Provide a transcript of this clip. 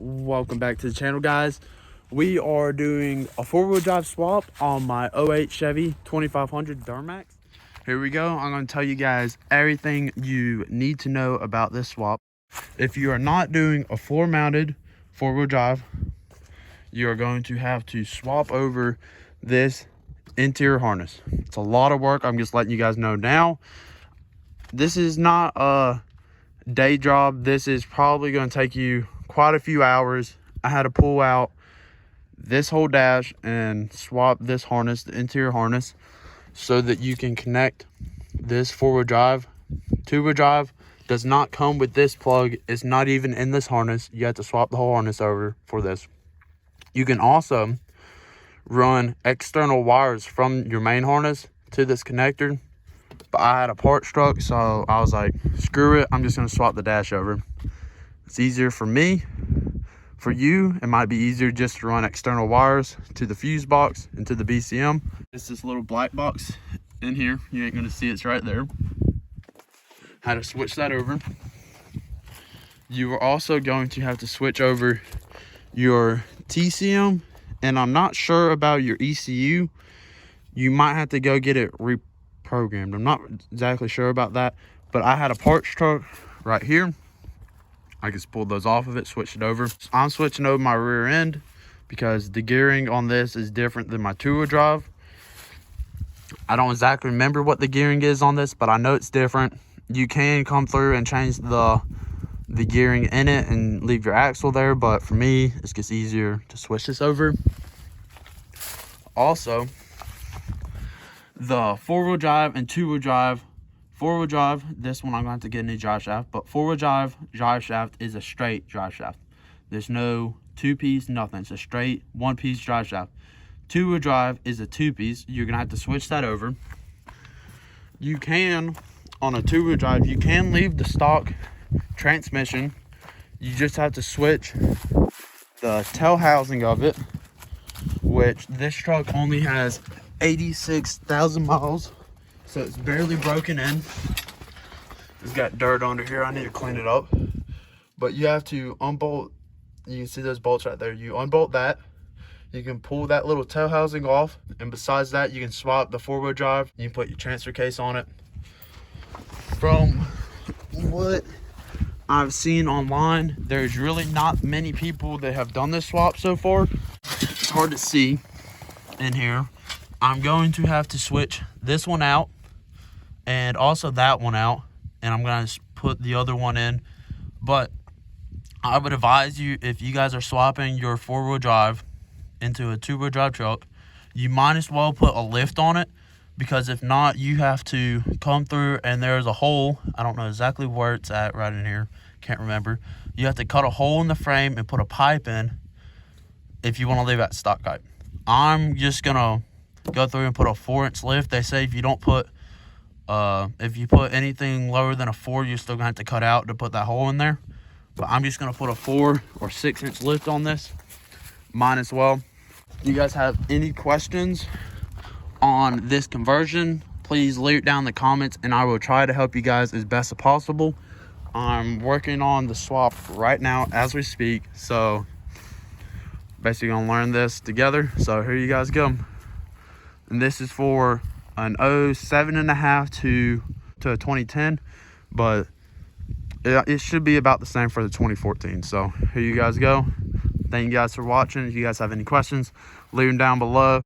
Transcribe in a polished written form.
Welcome back to the channel, guys. We are doing a four-wheel drive swap on my '08 Chevy 2500 Duramax. Here we go. I'm going to tell you guys everything you need to know about this swap. If you are not doing a floor-mounted four-wheel drive, you are going to have to swap over this interior harness. It's a lot of work. I'm just letting you guys know now. This is not a day job. This is probably going to take you quite a few hours. I had to pull out this whole dash and swap this harness, the interior harness, so that you can connect this four-wheel drive. Two-wheel drive does not come with this plug. It's not even in this harness. You have to swap the whole harness over for this. You can also run external wires from your main harness to this connector, but I had a parts truck, so I was like, screw it, I'm just going to swap the dash over. It's easier for me. For you, it might be easier just to run external wires to the fuse box and to the BCM. It's this little black box in here. You ain't gonna see it's right there. How to switch that over. You are also going to have to switch over your TCM, and I'm not sure about your ECU. You might have to go get it reprogrammed. I'm not exactly sure about that, but I had a parts truck right here. I just pulled those off of it, switched it over. I'm switching over my rear end because the gearing on this is different than my two-wheel drive. I don't exactly remember what the gearing is on this, but I know it's different. You can come through and change the gearing in it and leave your axle there, but for me, it's just easier to switch this over. Also, the four-wheel drive and two-wheel drive. Four-wheel drive, this one I'm going to have to get a new drive shaft, but four-wheel drive shaft is a straight drive shaft. There's no two-piece, nothing. It's a straight one-piece drive shaft. Two-wheel drive is a two-piece. You're going to have to switch that over. You can, on a two-wheel drive, you can leave the stock transmission. You just have to switch the tail housing of it, which this truck only has 86,000 miles. So it's barely broken in. It's got dirt under here. I need to clean it up. But you have to unbolt. You can see those bolts right there. You unbolt that. You can pull that little tail housing off. And besides that, you can swap the four-wheel drive. You can put your transfer case on it. From what I've seen online, there's really not many people that have done this swap so far. It's hard to see in here. I'm going to have to switch this one out and also that one out, and I'm going to put the other one in. But I would advise you, if you guys are swapping your four-wheel drive into a two-wheel drive truck, you might as well put a lift on it, because if not, you have to come through and there's a hole. I don't know exactly where it's at right in here. Can't remember. You have to cut a hole in the frame and put a pipe in if you want to leave that stock pipe. I'm just going to go through and put a 4-inch lift. They say if you don't put if you put anything lower than a 4, you're still gonna have to cut out to put that hole in there. But I'm just gonna put a 4 or 6-inch lift on this. Mine as well. If you guys have any questions on this conversion, please leave it down in the comments and I will try to help you guys as best as possible. I'm working on the swap right now as we speak, so basically gonna learn this together. So here you guys go. And this is for an 07.5 to a 2010, but it should be about the same for the 2014. So here you guys go. Thank you guys for watching. If you guys have any questions, leave them down below.